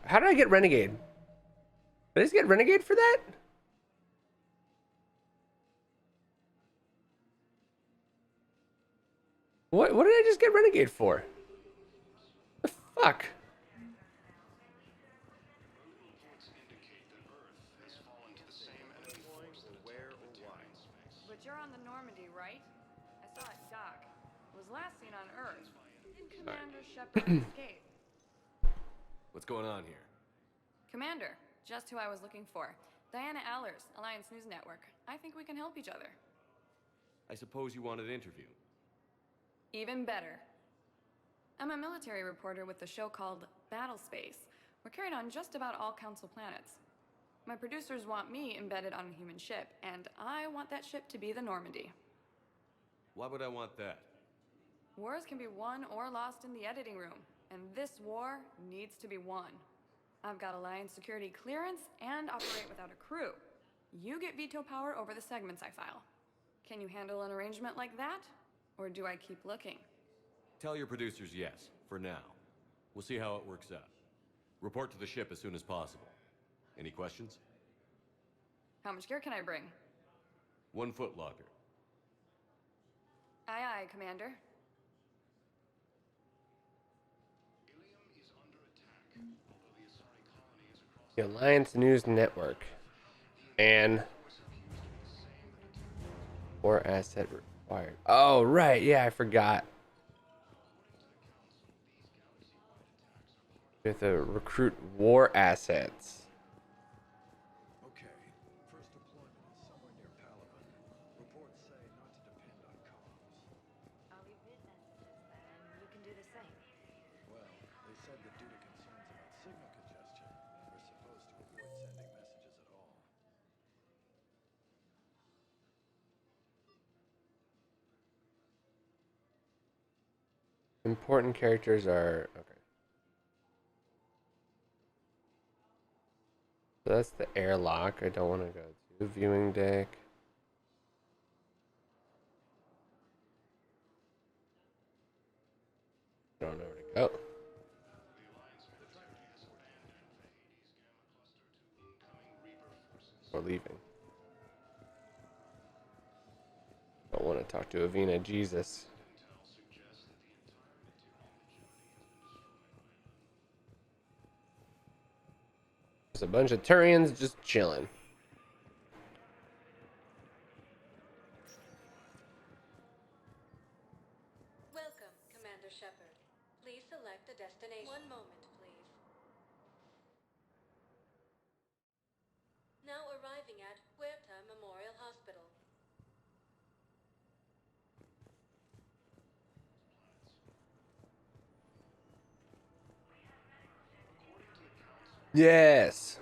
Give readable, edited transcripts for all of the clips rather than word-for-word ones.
How did I get Renegade? Did I just get Renegade for that? What did I just get Renegade for? The fuck? But you're on the Normandy, right? I saw it dock. It was last seen on Earth. Did Commander Shepard escape? What's going on here? Commander, just who I was looking for. Diana Allers, Alliance News Network. I think we can help each other. I suppose you want an interview. Even better. I'm a military reporter with the show called Battle Space. We're carried on just about all Council planets. My producers want me embedded on a human ship, and I want that ship to be the Normandy. Why would I want that? Wars can be won or lost in the editing room, and this war needs to be won. I've got Alliance security clearance and operate without a crew. You get veto power over the segments I file. Can you handle an arrangement like that? Or do I keep looking? Tell your producers yes, for now. We'll see how it works out. Report to the ship as soon as possible. Any questions? How much gear can I bring? 1 foot locker. Aye, aye, Commander. The Alliance News Network. And or asset required. Oh, right. Yeah, I forgot. We have to recruit war assets. Okay, first deployment is somewhere near Paragon. Reports say not to depend on comms. I'll leave bit messages then. You can do the same. Well, they said that due to concerns about signal congestion, we're supposed to avoid sending messages at all. Important characters are okay. So that's the airlock. I don't want to go to viewing deck. I don't know where to go. We're leaving. Don't want to talk to Avina. Jesus. There's a bunch of Turians just chilling. Welcome, Commander Shepard. Please select a destination. One moment, please. Now arriving at Huerta Memorial Hospital. Yes.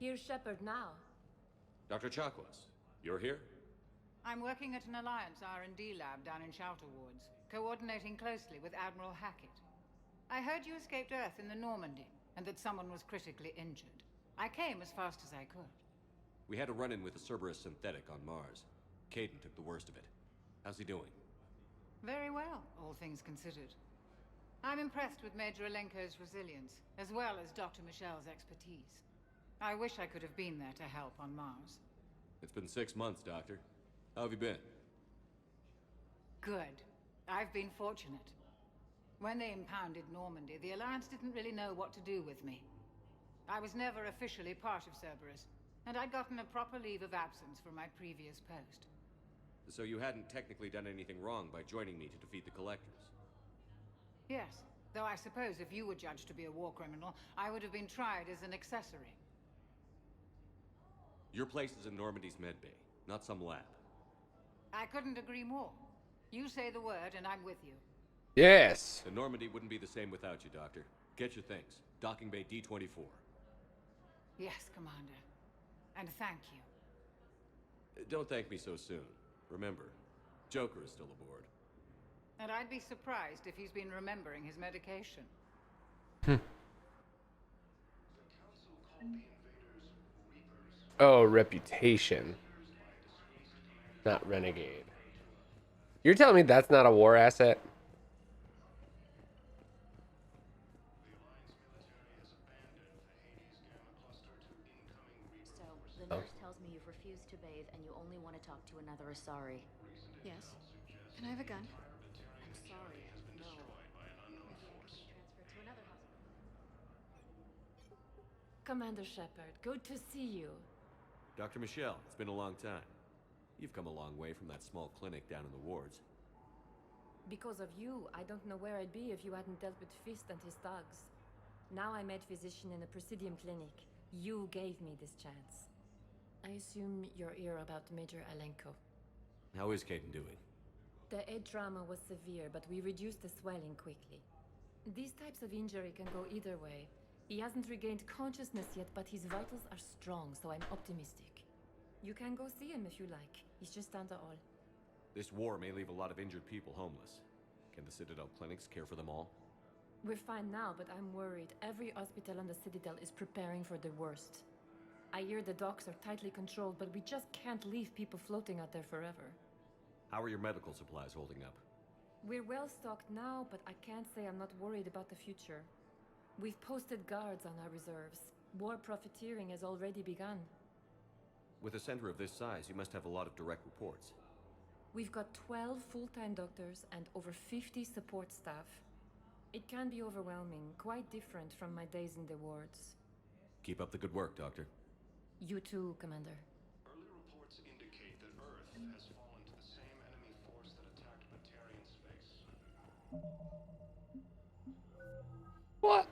Here's Shepard now. Dr. Chakwas, you're here? I'm working at an Alliance R&D lab down in Shelter Wards, coordinating closely with Admiral Hackett. I heard you escaped Earth in the Normandy, and that someone was critically injured. I came as fast as I could. We had a run-in with a Cerberus synthetic on Mars. Caden took the worst of it. How's he doing? Very well, all things considered. I'm impressed with Major Alenko's resilience, as well as Dr. Michelle's expertise. I wish I could have been there to help on Mars. It's been 6 months, Doctor. How have you been? Good. I've been fortunate. When they impounded Normandy, the Alliance didn't really know what to do with me. I was never officially part of Cerberus, and I'd gotten a proper leave of absence from my previous post. So you hadn't technically done anything wrong by joining me to defeat the Collectors? Yes, though I suppose if you were judged to be a war criminal, I would have been tried as an accessory. Your place is in Normandy's medbay, not some lab. I couldn't agree more. You say the word, and I'm with you. Yes. The Normandy wouldn't be the same without you, Doctor. Get your things. Docking Bay D-24. Yes, Commander. And thank you. Don't thank me so soon. Remember, Joker is still aboard. And I'd be surprised if he's been remembering his medication. Oh, reputation. Not renegade. You're telling me that's not a war asset? talk to another Asari. Yes. Can I have a gun? I'm sorry. No. Maybe I can be transferred to another hospital. Commander Shepard, good to see you. Dr. Michelle, it's been a long time. You've come a long way from that small clinic down in the wards. Because of you, I don't know where I'd be if you hadn't dealt with Fist and his thugs. Now I'm head physician in the Presidium Clinic. You gave me this chance. I assume you're here about Major Alenko. How is Caden doing? The head trauma was severe, but we reduced the swelling quickly. These types of injury can go either way. He hasn't regained consciousness yet, but his vitals are strong, so I'm optimistic. You can go see him if you like. He's just down the hall. This war may leave a lot of injured people homeless. Can the Citadel clinics care for them all? We're fine now, but I'm worried. Every hospital on the Citadel is preparing for the worst. I hear the docks are tightly controlled, but we just can't leave people floating out there forever. How are your medical supplies holding up? We're well stocked now, but I can't say I'm not worried about the future. We've posted guards on our reserves. War profiteering has already begun. With a center of this size, you must have a lot of direct reports. We've got 12 full-time doctors and over 50 support staff. It can be overwhelming, quite different from my days in the wards. Keep up the good work, Doctor. You too, Commander. Early reports indicate that Earth has fallen to the same enemy force that attacked Batarian space. What?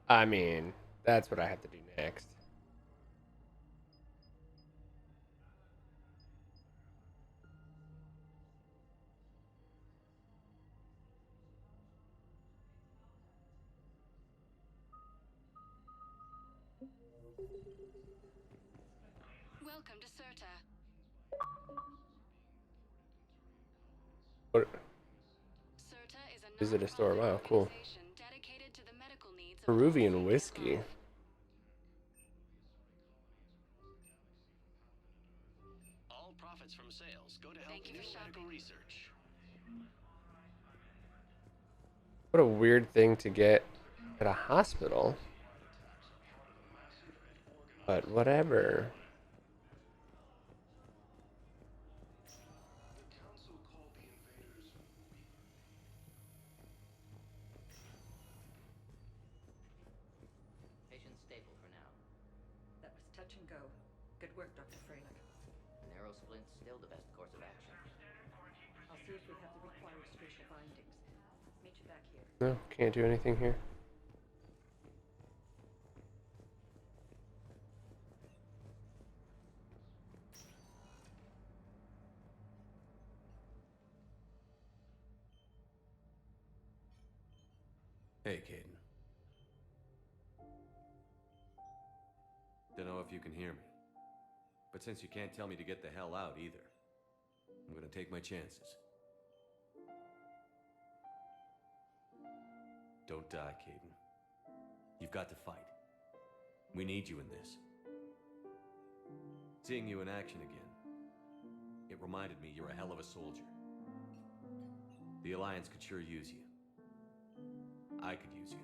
I mean, that's what I have to do next. Welcome to Serta. What? Serta is a Visit a store. non-profit Wow, cool. organization dedicated to the medical needs of Peruvian all whiskey. Earth. All profits from sales go to help Thank you new for medical shopping. research. What a weird thing to get at a hospital. But whatever. The council called the invaders. Patient stable for now. That was touch and go. Good work, Dr. Freilich. Narrow splint's still the best course of action. I'll see if we have the required spatial bindings. Meet you back here. No, can't do anything here. Hey, Caden. Don't know if you can hear me. But since you can't tell me to get the hell out either, I'm gonna take my chances. Don't die, Caden. You've got to fight. We need you in this. Seeing you in action again, it reminded me you're a hell of a soldier. The Alliance could sure use you. I could use you.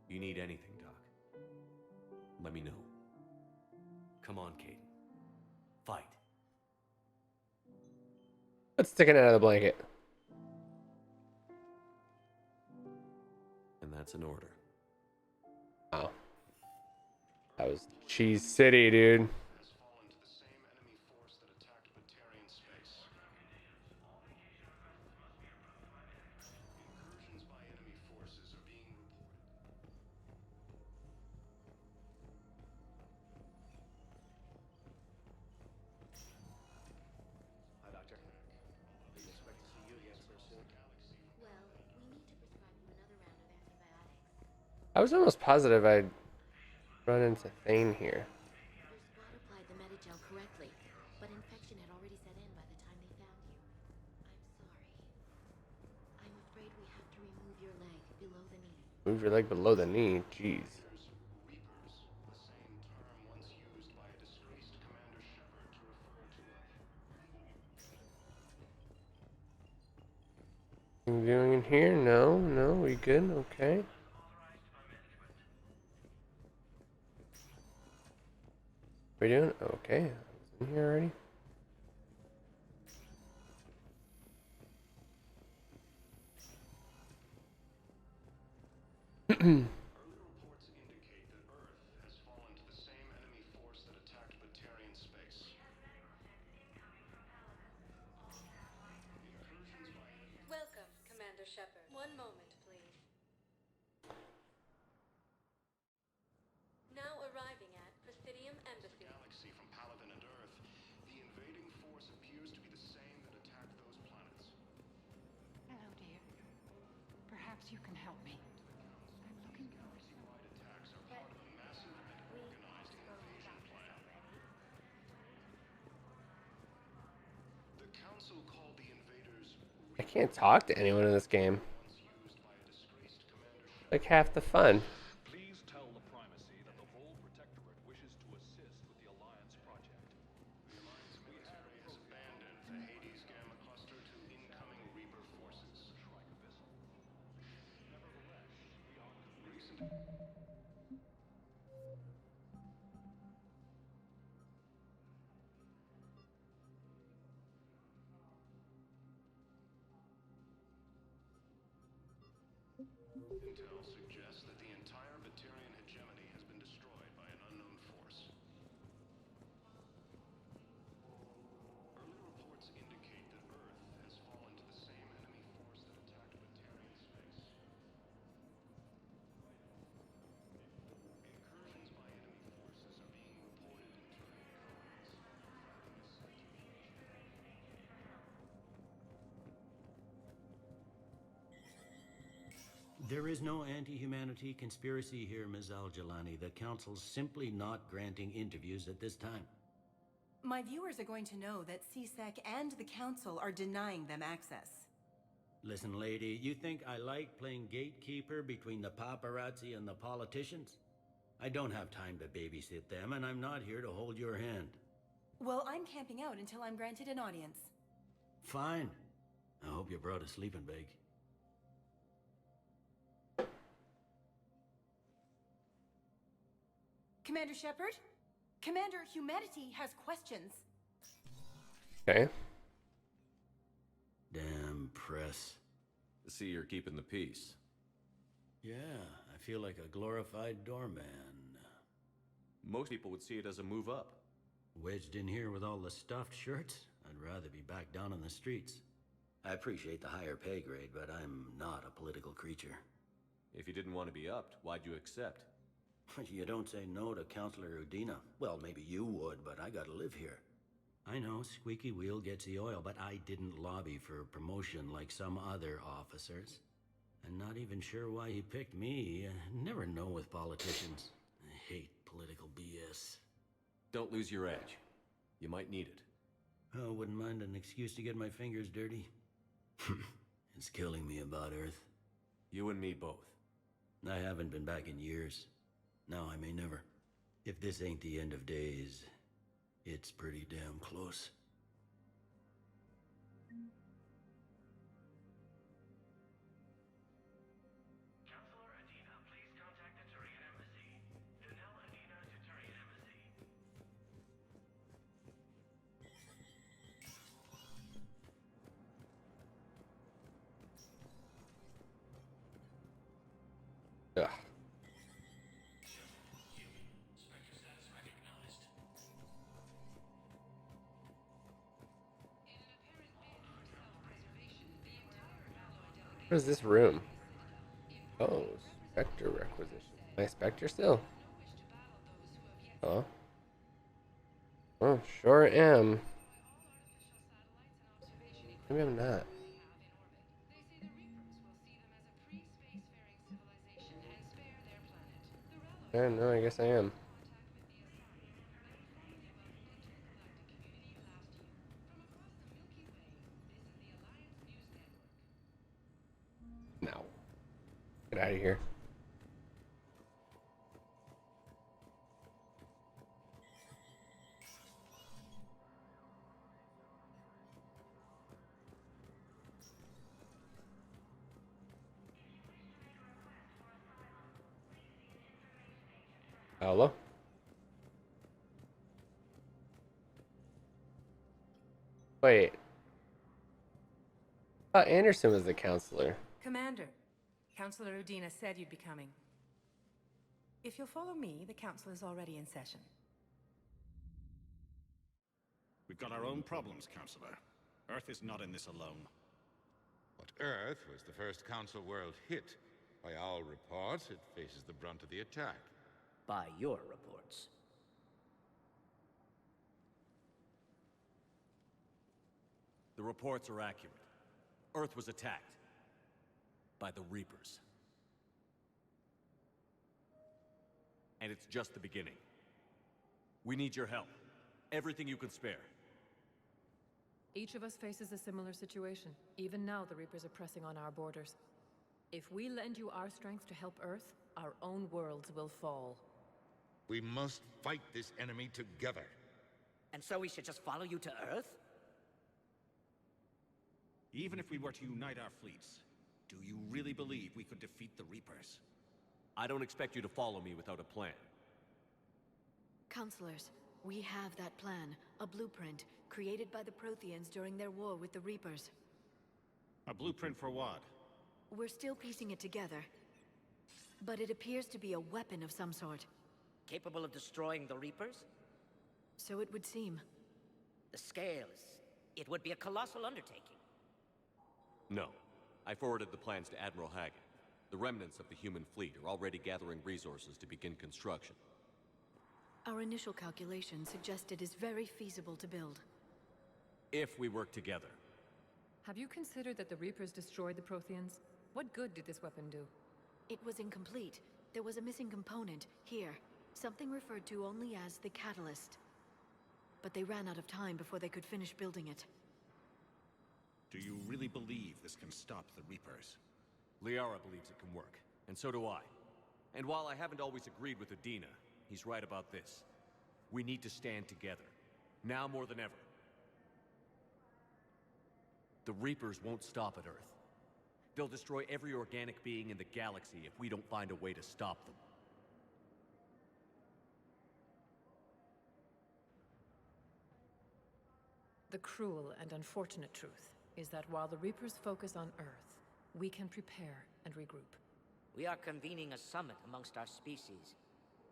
You need anything, Doc. Let me know. Come on, Caden. Fight. Let's stick it out of the blanket. And that's an order. Wow. That was Cheese City, dude. Has fallen to the same enemy force that attacked Batarian space. Incursions by enemy forces are being reported. Hi, Doctor. Didn't expect to see you again so soon. Well, we need to prescribe you another round of antibiotics. I was almost positive I'd run into Thane here. Your squad applied the metagel correctly, but infection had already set in by the time they found you. I'm sorry. I'm afraid we have to remove your leg below the knee. Move your leg below the knee. Jeez. Reapers, the same term once used by a disgraced Commander Shepard to refer to Anything doing in here? No, no, we good? Okay. We doing? Okay. I was in here already. Early reports indicate that Earth has fallen to the same enemy force that attacked Batarian space. Welcome, Commander Shepard. One moment, please. Now arriving at Presidium Embassy. Galaxy from Paragon and Earth, the invading force appears to be the same that attacked those planets. Hello, dear. Perhaps you can help me. I'm looking for Galaxy-wide attacks are part of a massive and organized invasion plan. The Council called the invaders I can't talk to anyone in this game. Like half the fun. Please tell the Primacy that the Vol Protectorate wishes to assist with the Alliance project. The Alliance military has abandoned the Hades Gamma Cluster to incoming Reaper forces. Nevertheless, we are recent. Intel suggests that the entire Batarian hegemony has been destroyed by an unknown force. Early reports indicate that Earth has fallen to the same enemy force that attacked Batarian space. Incursions by enemy forces are being reported in Terran colonies, threatening a site of There is no anti-humanity conspiracy here, Ms. Al-Jalani. The Council's simply not granting interviews at this time. My viewers are going to know that CSEC and the Council are denying them access. Listen, lady, you think I like playing gatekeeper between the paparazzi and the politicians? I don't have time to babysit them, and I'm not here to hold your hand. Well, I'm camping out until I'm granted an audience. Fine. I hope you brought a sleeping bag. Commander Shepard? Commander, humanity has questions. Okay. Damn press. To see you're keeping the peace. Yeah, I feel like a glorified doorman. Most people would see it as a move up. Wedged in here with all the stuffed shirts? I'd rather be back down on the streets. I appreciate the higher pay grade, but I'm not a political creature. If you didn't want to be upped, why'd you accept? You don't say no to Counselor Udina. Well, maybe you would, but I gotta live here. I know, squeaky wheel gets the oil, but I didn't lobby for promotion like some other officers. I'm not even sure why he picked me. Never know with politicians. I hate political BS. Don't lose your edge. You might need it. Oh, wouldn't mind an excuse to get my fingers dirty. It's killing me about Earth. You and me both. I haven't been back in years. Now I may never. If this ain't the end of days, it's pretty damn close. Counselor Adina, please contact the Turian Embassy. Danelle Adina to Turian Embassy. Ugh. What is this room? Oh, Spectre requisition. Am I Spectre still? Oh. Oh, sure am. Maybe I'm not. Yeah, no, I guess I am. No. Get out of here. Hello? Wait. I thought Anderson was the counselor. Commander, Counselor Udina said you'd be coming. If you'll follow me, the council is already in session. We've got our own problems, Counselor. Earth is not in this alone. But Earth was the first Council world hit. By all reports, it faces the brunt of the attack. By your reports. The reports are accurate. Earth was attacked. By the Reapers. And it's just the beginning. We need your help. Everything you can spare. Each of us faces a similar situation. Even now, the Reapers are pressing on our borders. If we lend you our strength to help Earth, our own worlds will fall. We must fight this enemy together. And so we should just follow you to Earth? Even if we were to unite our fleets, do you really believe we could defeat the Reapers? I don't expect you to follow me without a plan. Counselors, we have that plan. A blueprint, created by the Protheans during their war with the Reapers. A blueprint for what? We're still piecing it together. But it appears to be a weapon of some sort. Capable of destroying the Reapers? So it would seem. The scales. It would be a colossal undertaking. No. I forwarded the plans to Admiral Hagen. The remnants of the human fleet are already gathering resources to begin construction. Our initial calculations suggest it is very feasible to build. If we work together. Have you considered that the Reapers destroyed the Protheans? What good did this weapon do? It was incomplete. There was a missing component, here. Something referred to only as the catalyst. But they ran out of time before they could finish building it. Do you really believe this can stop the Reapers? Liara believes it can work, and so do I. And while I haven't always agreed with Udina, he's right about this. We need to stand together. Now more than ever. The Reapers won't stop at Earth. They'll destroy every organic being in the galaxy if we don't find a way to stop them. The cruel and unfortunate truth is that while the Reapers focus on Earth, we can prepare and regroup. We are convening a summit amongst our species.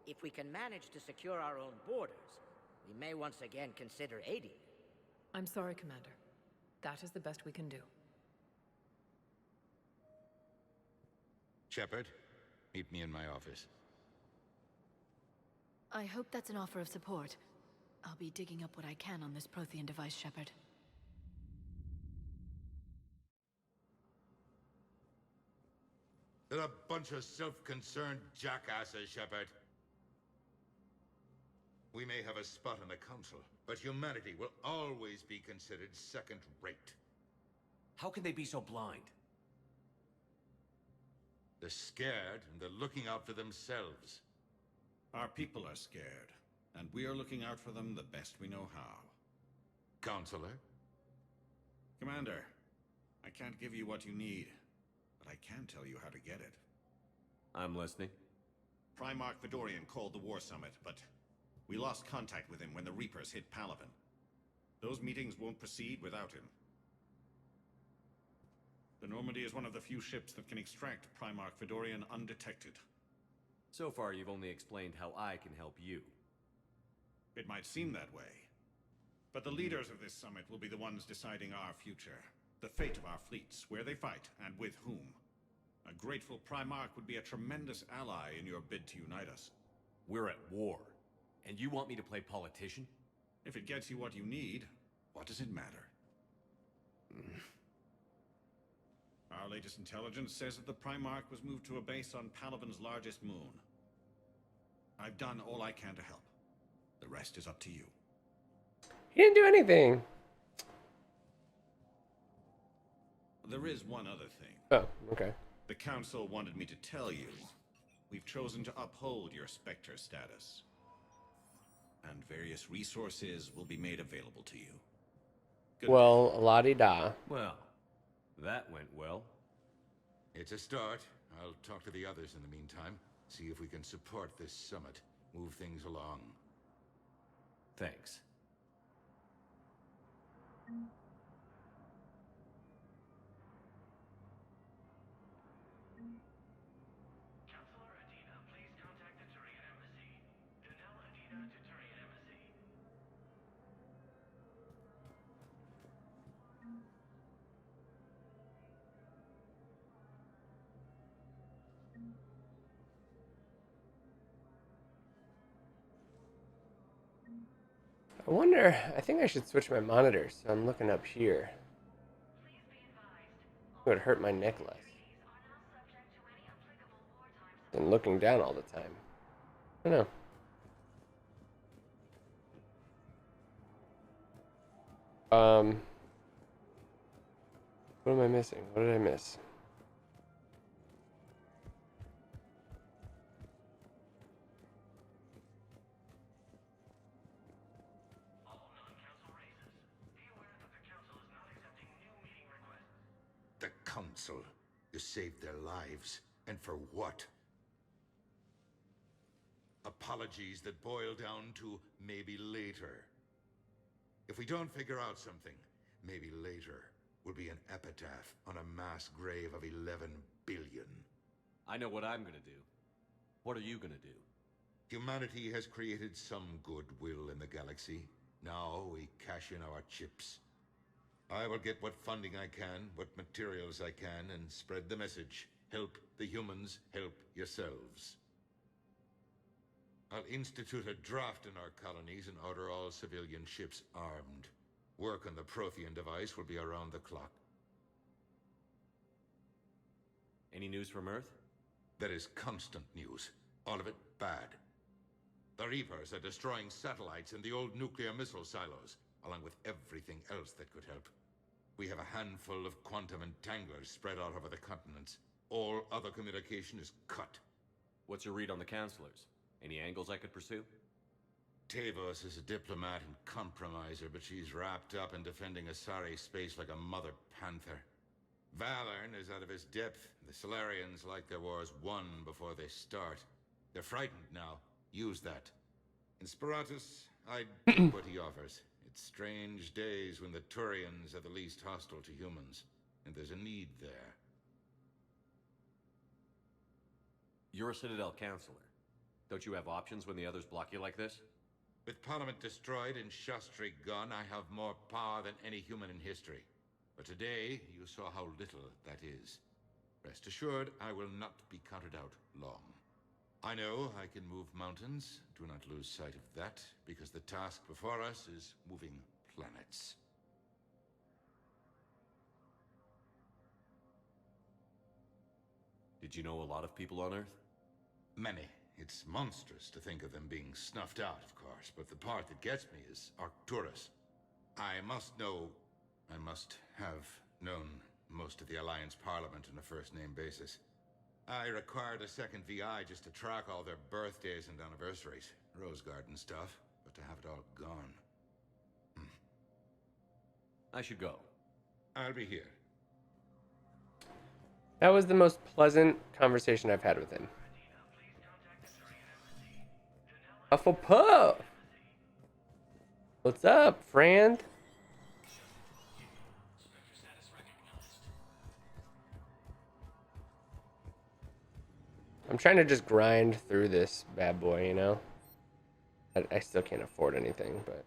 If we can manage to secure our own borders, we may once again consider aiding. I'm sorry, Commander. That is the best we can do. Shepard, meet me in my office. I hope that's an offer of support. I'll be digging up what I can on this Prothean device, Shepard. They're a bunch of self-concerned jackasses, Shepard. We may have a spot in the Council, but humanity will always be considered second-rate. How can they be so blind? They're scared, and they're looking out for themselves. Our people are scared, and we are looking out for them the best we know how. Counselor? Commander, I can't give you what you need, but I can tell you how to get it. I'm listening. Primarch Vidorian called the War Summit, but we lost contact with him when the Reapers hit Paragon. Those meetings won't proceed without him. The Normandy is one of the few ships that can extract Primarch Vidorian undetected. So far, you've only explained how I can help you. It might seem that way. But the leaders of this summit will be the ones deciding our future. The fate of our fleets, where they fight, and with whom. A grateful Primarch would be a tremendous ally in your bid to unite us. We're at war. And you want me to play politician? If it gets you what you need, what does it matter? Our latest intelligence says that the Primarch was moved to a base on Palaven's largest moon. I've done all I can to help. The rest is up to you. He didn't do anything. There is one other thing. Oh, okay. The Council wanted me to tell you. We've chosen to uphold your Spectre status. And various resources will be made available to you. Well, la-di-da. Well, that went well. It's a start. I'll talk to the others in the meantime. See if we can support this summit. Move things along. Thanks. I wonder, I think I should switch my monitors. So I'm looking up here. It would hurt my neck less than looking down all the time. I don't know. What am I missing? What did I miss? The Council. You saved their lives. And for what? Apologies that boil down to maybe later. If we don't figure out something, maybe later will be an epitaph on a mass grave of 11 billion. I know what I'm gonna do. What are you gonna do? Humanity has created some goodwill in the galaxy. Now we cash in our chips. I will get what funding I can, what materials I can, and spread the message. Help the humans, help yourselves. I'll institute a draft in our colonies and order all civilian ships armed. Work on the Prothean device will be around the clock. Any news from Earth? There is constant news. All of it bad. The Reapers are destroying satellites in the old nuclear missile silos, along with everything else that could help. We have a handful of quantum entanglers spread out over the continents. All other communication is cut. What's your read on the counselors? Any angles I could pursue? Tavos is a diplomat and compromiser, but she's wrapped up in defending Asari space like a mother panther. Valorn is out of his depth. The Solarians like their wars won before they start. They're frightened now. Use that. In Sparatus, I'd take what he offers. It's strange days when the Turians are the least hostile to humans, and there's a need there. You're a Citadel counselor. Don't you have options when the others block you like this? With Parliament destroyed and Shastri gone, I have more power than any human in history. But today, you saw how little that is. Rest assured, I will not be counted out long. I know I can move mountains. Do not lose sight of that, because the task before us is moving planets. Did you know a lot of people on Earth? Many. It's monstrous to think of them being snuffed out, of course, but the part that gets me is Arcturus. I must have known most of the Alliance Parliament on a first-name basis. I required a second VI just to track all their birthdays and anniversaries. Rose Garden stuff, but to have it all gone. I should go. I'll be here. That was the most pleasant conversation I've had with him. Hufflepuff! What's up, friend? I'm trying to just grind through this bad boy, you know? I still can't afford anything, but...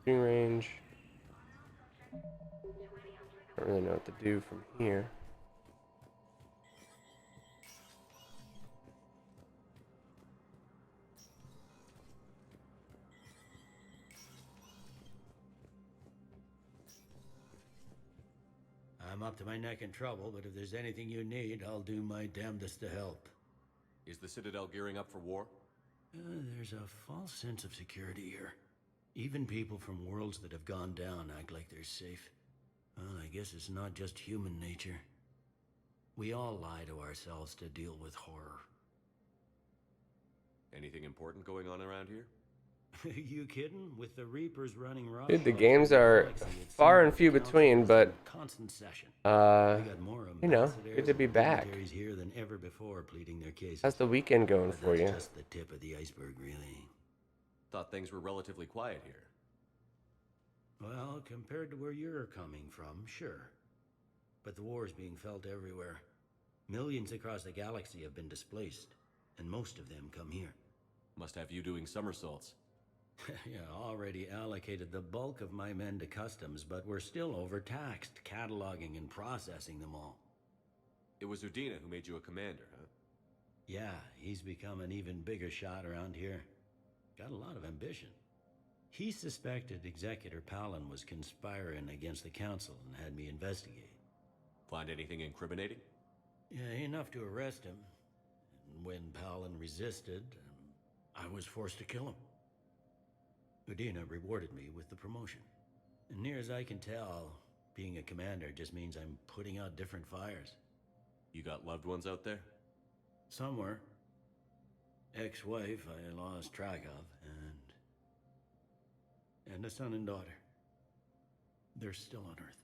Shooting range. Don't really know what to do from here. I'm up to my neck in trouble, but if there's anything you need, I'll do my damnedest to help. Is the Citadel gearing up for war? There's a false sense of security here. Even people from worlds that have gone down act like they're safe. Well, I guess it's not just human nature. We all lie to ourselves to deal with horror. Anything important going on around here? You kidding? With the Reapers running raw. Dude, the games are far and few between, but constant session. you know, good to be back. Here than ever before, pleading their cases. How's the weekend going for you? Just the tip of the iceberg, really. Thought things were relatively quiet here. Well, compared to where you're coming from, sure. But the war's being felt everywhere. Millions across the galaxy have been displaced, and most of them come here. Must have you doing somersaults. Yeah, already allocated the bulk of my men to customs, but we're still overtaxed, cataloging and processing them all. It was Udina who made you a commander, huh? Yeah, he's become an even bigger shot around here. Got a lot of ambition. He suspected Executor Palin was conspiring against the Council and had me investigate. Find anything incriminating? Yeah, enough to arrest him. And when Palin resisted, I was forced to kill him. Udina rewarded me with the promotion. And near as I can tell, being a commander just means I'm putting out different fires. You got loved ones out there? Somewhere. Ex-wife I lost track of, and a son and daughter. They're still on Earth.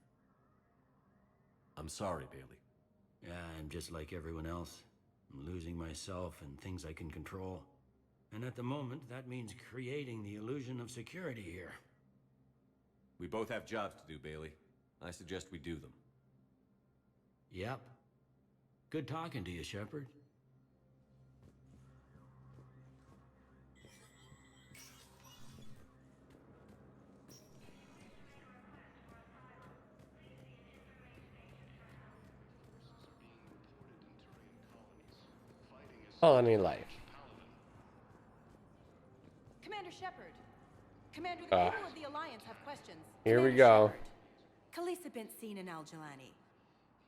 I'm sorry, Bailey. Yeah, I'm just like everyone else. I'm losing myself and things I can control. And at the moment, that means creating the illusion of security here. We both have jobs to do, Bailey. I suggest we do them. Yep. Good talking to you, Shepard. Colony life. Commander Shepard. Commander, the people of the Alliance have questions. Here we go. Khaleesa bint Seen and Al-Jalani.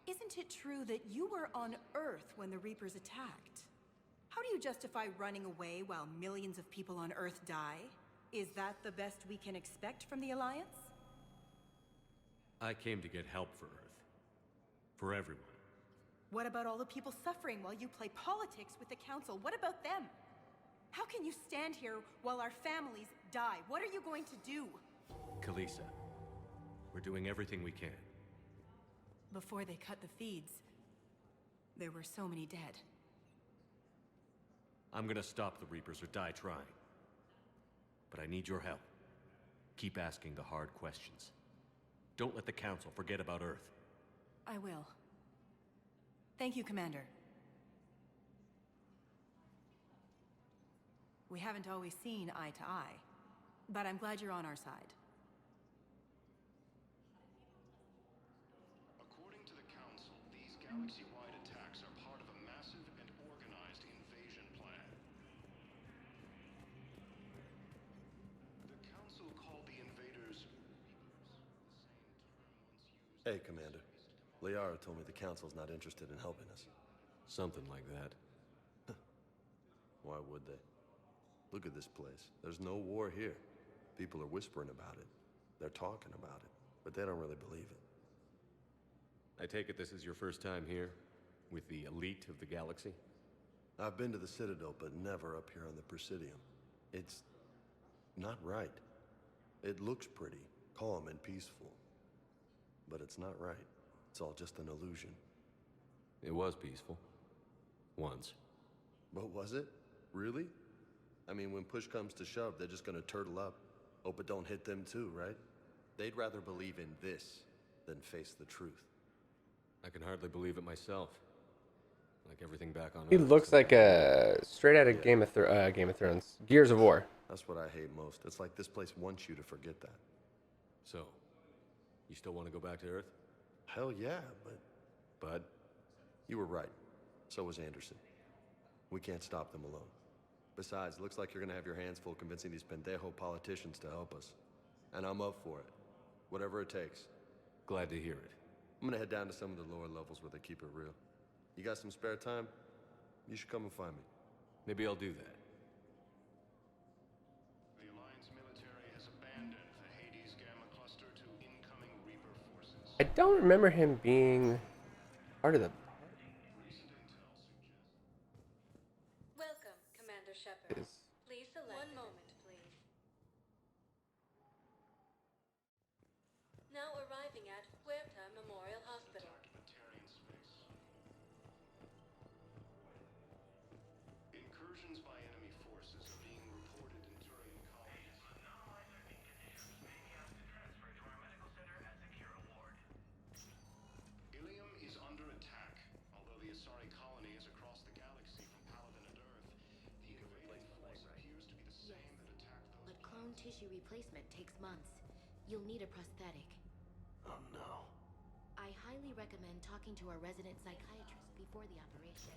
Isn't it true that you were on Earth when the Reapers attacked? How do you justify running away while millions of people on Earth die? Is that the best we can expect from the Alliance? I came to get help for Earth. For everyone. What about all the people suffering while you play politics with the Council? What about them? How can you stand here while our families die? What are you going to do? Khaleesa, we're doing everything we can. Before they cut the feeds, there were so many dead. I'm gonna stop the Reapers or die trying. But I need your help. Keep asking the hard questions. Don't let the Council forget about Earth. I will. Thank you, Commander. We haven't always seen eye to eye, but I'm glad you're on our side. According to the Council, these galaxy-wide attacks are part of a massive and organized invasion plan. The Council called the invaders Hey, Commander. Liara told me the Council's not interested in helping us. Something like that. Why would they? Look at this place. There's no war here. People are whispering about it. They're talking about it, but they don't really believe it. I take it this is your first time here? With the elite of the galaxy? I've been to the Citadel, but never up here on the Presidium. It's not right. It looks pretty, calm and peaceful. But it's not right. It's all just an illusion. It was peaceful. Once. But was it? Really? I mean, when push comes to shove, they're just gonna turtle up. Hope it don't hit them too, right? They'd rather believe in this than face the truth. I can hardly believe it myself. Like everything back on He Earth. looks like a straight out of Game of Thrones. Gears of War. That's what I hate most. It's like this place wants you to forget that. So, you still want to go back to Earth? Hell yeah, but you were right. So was Anderson. We can't stop them alone. Besides, looks like you're gonna have your hands full convincing these pendejo politicians to help us. And I'm up for it. Whatever it takes. Glad to hear it. I'm gonna head down to some of the lower levels where they keep it real. You got some spare time? You should come and find me. Maybe I'll do that. The Alliance military has abandoned the Hades Gamma cluster to incoming Reaper forces. I don't remember him being part of the. Welcome, Commander Shepard. Is Please select. One moment, please. Now arriving at Huerta Memorial Hospital. Incursions by enemy forces are being reported in Turian colonies. Ilium is under attack. Although the Asari colony is across the galaxy from Paladin and Earth, the invading force appears to be the same that attacked those. But clone tissue replacement takes months. You'll need a prosthetic. Oh no. I highly recommend talking to our resident psychiatrist before the operation.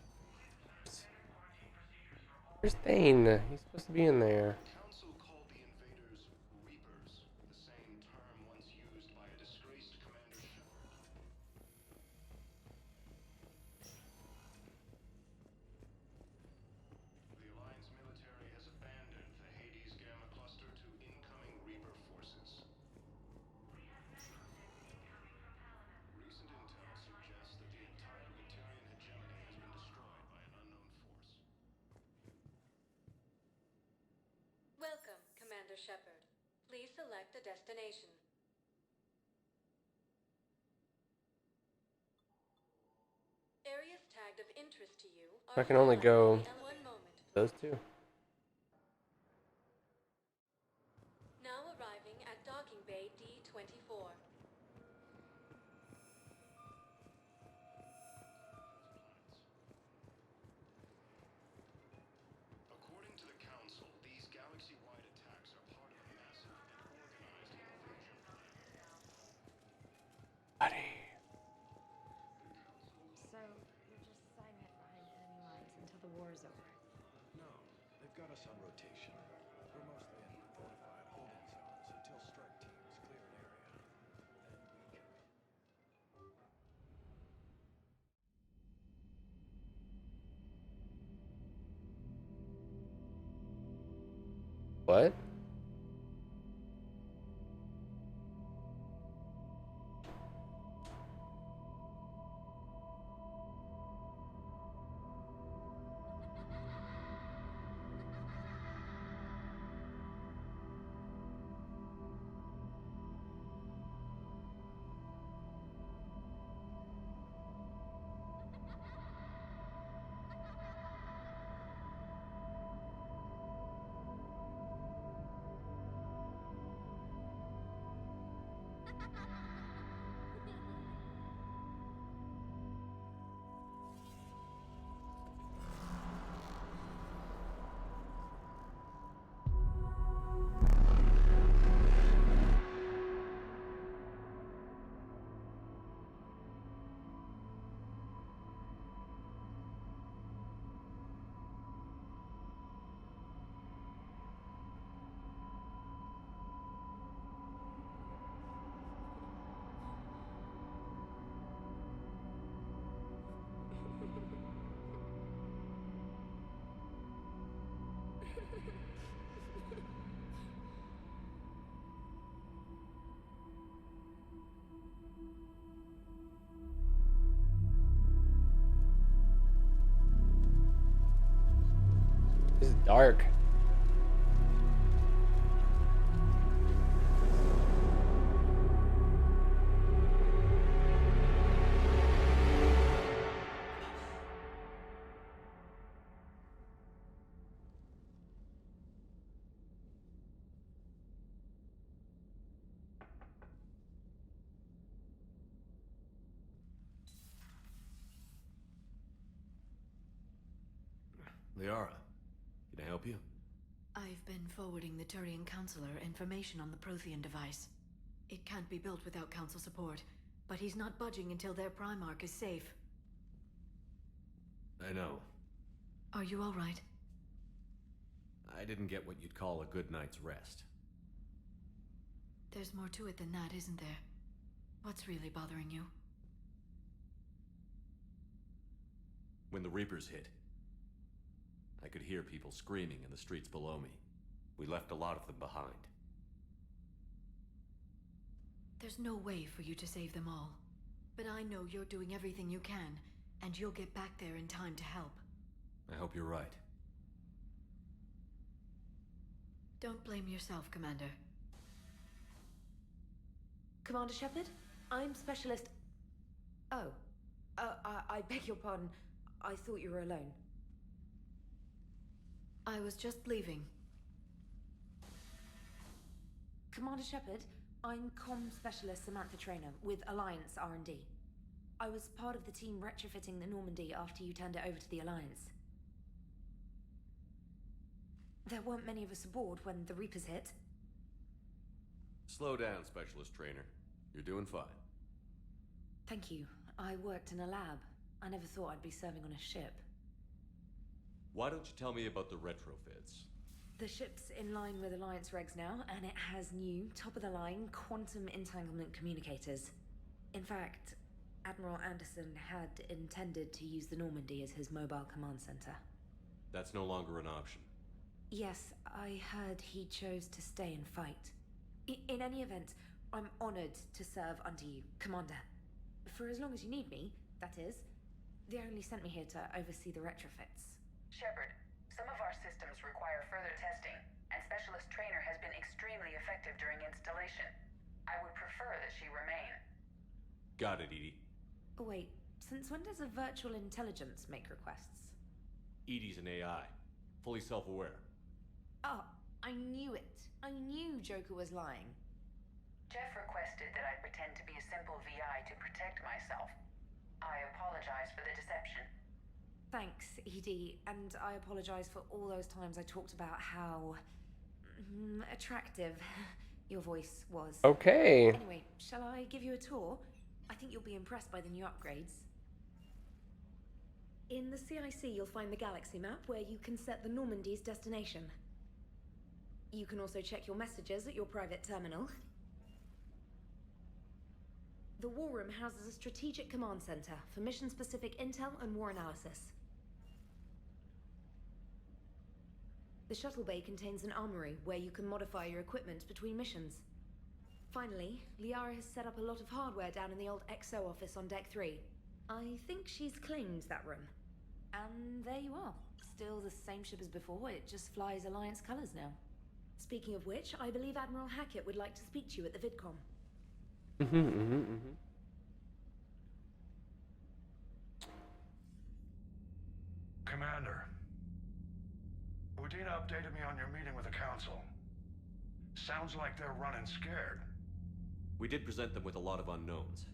Where's Thane? He's supposed to be in there. Council called the invaders Reapers, the same term once used by a disgraced Commander Shepard. The Alliance military has abandoned the Hades Gamma cluster to incoming Reaper forces. Recent intel suggests that the entire Batarian hegemony has been destroyed by an unknown force. Welcome, Commander Shepard. Please select a destination. Areas tagged of interest to you are. I can only go One moment. those two. Now arriving at Docking Bay D-24. According to the Council, these galaxy-wide attacks are part of a massive and organized invasion plan. Buddy. So, you're just silent behind enemy lines until the war is over? No, they've got us on rotation. We're mostly in fortified holding zones until strike teams clear an area. Then we can... What? This is dark. Liara, can I help you? I've been forwarding the Turian Counselor information on the Prothean device. It can't be built without Council support, but he's not budging until their Primarch is safe. I know. Are you all right? I didn't get what you'd call a good night's rest. There's more to it than that, isn't there? What's really bothering you? When the Reapers hit, I could hear people screaming in the streets below me. We left a lot of them behind. There's no way for you to save them all. But I know you're doing everything you can, and you'll get back there in time to help. I hope you're right. Don't blame yourself, Commander. Commander Shepard, I'm Specialist... Oh. I beg your pardon. I thought you were alone. I was just leaving. Commander Shepard, I'm Comm Specialist Samantha Trainer with Alliance R&D. I was part of the team retrofitting the Normandy after you turned it over to the Alliance. There weren't many of us aboard when the Reapers hit. Slow down, Specialist Trainer. You're doing fine. Thank you. I worked in a lab. I never thought I'd be serving on a ship. Why don't you tell me about the retrofits? The ship's in line with Alliance regs now, and it has new, top-of-the-line, quantum entanglement communicators. In fact, Admiral Anderson had intended to use the Normandy as his mobile command center. That's no longer an option. Yes, I heard he chose to stay and fight. In any event, I'm honored to serve under you, Commander. For as long as you need me, that is. They only sent me here to oversee the retrofits. Shepard, some of our systems require further testing, and Specialist Trainer has been extremely effective during installation. I would prefer that she remain. Got it, Edie. Oh, wait, since when does a virtual intelligence make requests? Edie's an AI, fully self-aware. Oh, I knew it. I knew Joker was lying. Jeff requested that I pretend to be a simple VI to protect myself. I apologize for the deception. Thanks, Edie, and I apologize for all those times I talked about how... attractive your voice was. Okay. Anyway, shall I give you a tour? I think you'll be impressed by the new upgrades. In the CIC, you'll find the galaxy map where you can set the Normandy's destination. You can also check your messages at your private terminal. The War Room houses a strategic command center for mission-specific intel and war analysis. The shuttle bay contains an armory where you can modify your equipment between missions. Finally, Liara has set up a lot of hardware down in the old XO office on Deck 3. I think she's claimed that room. And there you are. Still the same ship as before, it just flies Alliance colors now. Speaking of which, I believe Admiral Hackett would like to speak to you at the VidCom. Commander, Udina updated me on your meeting with the Council. Sounds like they're running scared. We did present them with a lot of unknowns.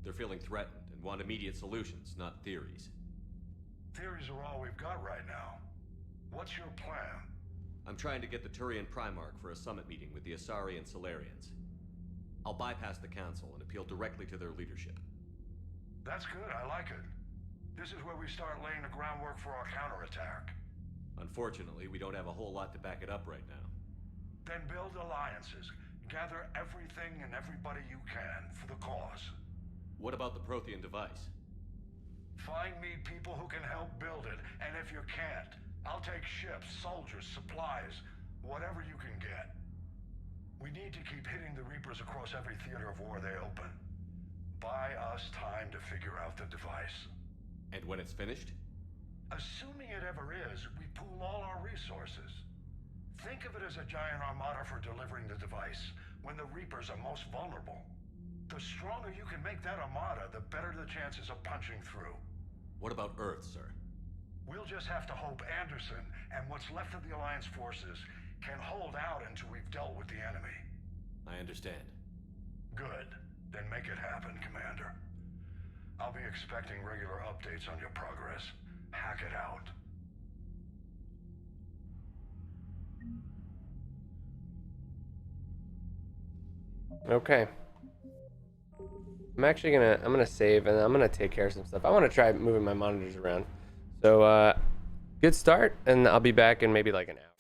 They're feeling threatened and want immediate solutions, not theories. Theories are all we've got right now. What's your plan? I'm trying to get the Turian Primarch for a summit meeting with the Asari and Solarians. I'll bypass the Council and appeal directly to their leadership. That's good, I like it. This is where we start laying the groundwork for our counterattack. Unfortunately, we don't have a whole lot to back it up right now. Then build alliances. Gather everything and everybody you can for the cause. What about the Prothean device? Find me people who can help build it, and if you can't, I'll take ships, soldiers, supplies, whatever you can get. We need to keep hitting the Reapers across every theater of war they open. Buy us time to figure out the device. And when it's finished? Assuming it ever is, we pool all our resources. Think of it as a giant armada for delivering the device, when the Reapers are most vulnerable. The stronger you can make that armada, the better the chances of punching through. What about Earth, sir? We'll just have to hope Anderson, and what's left of the Alliance forces, can hold out until we've dealt with the enemy. I understand. Good. Then make it happen, Commander. I'll be expecting regular updates on your progress. Hack it out. Okay. I'm gonna save and I'm gonna take care of some stuff. I want to try moving my monitors around. So good start, and I'll be back in maybe like an hour.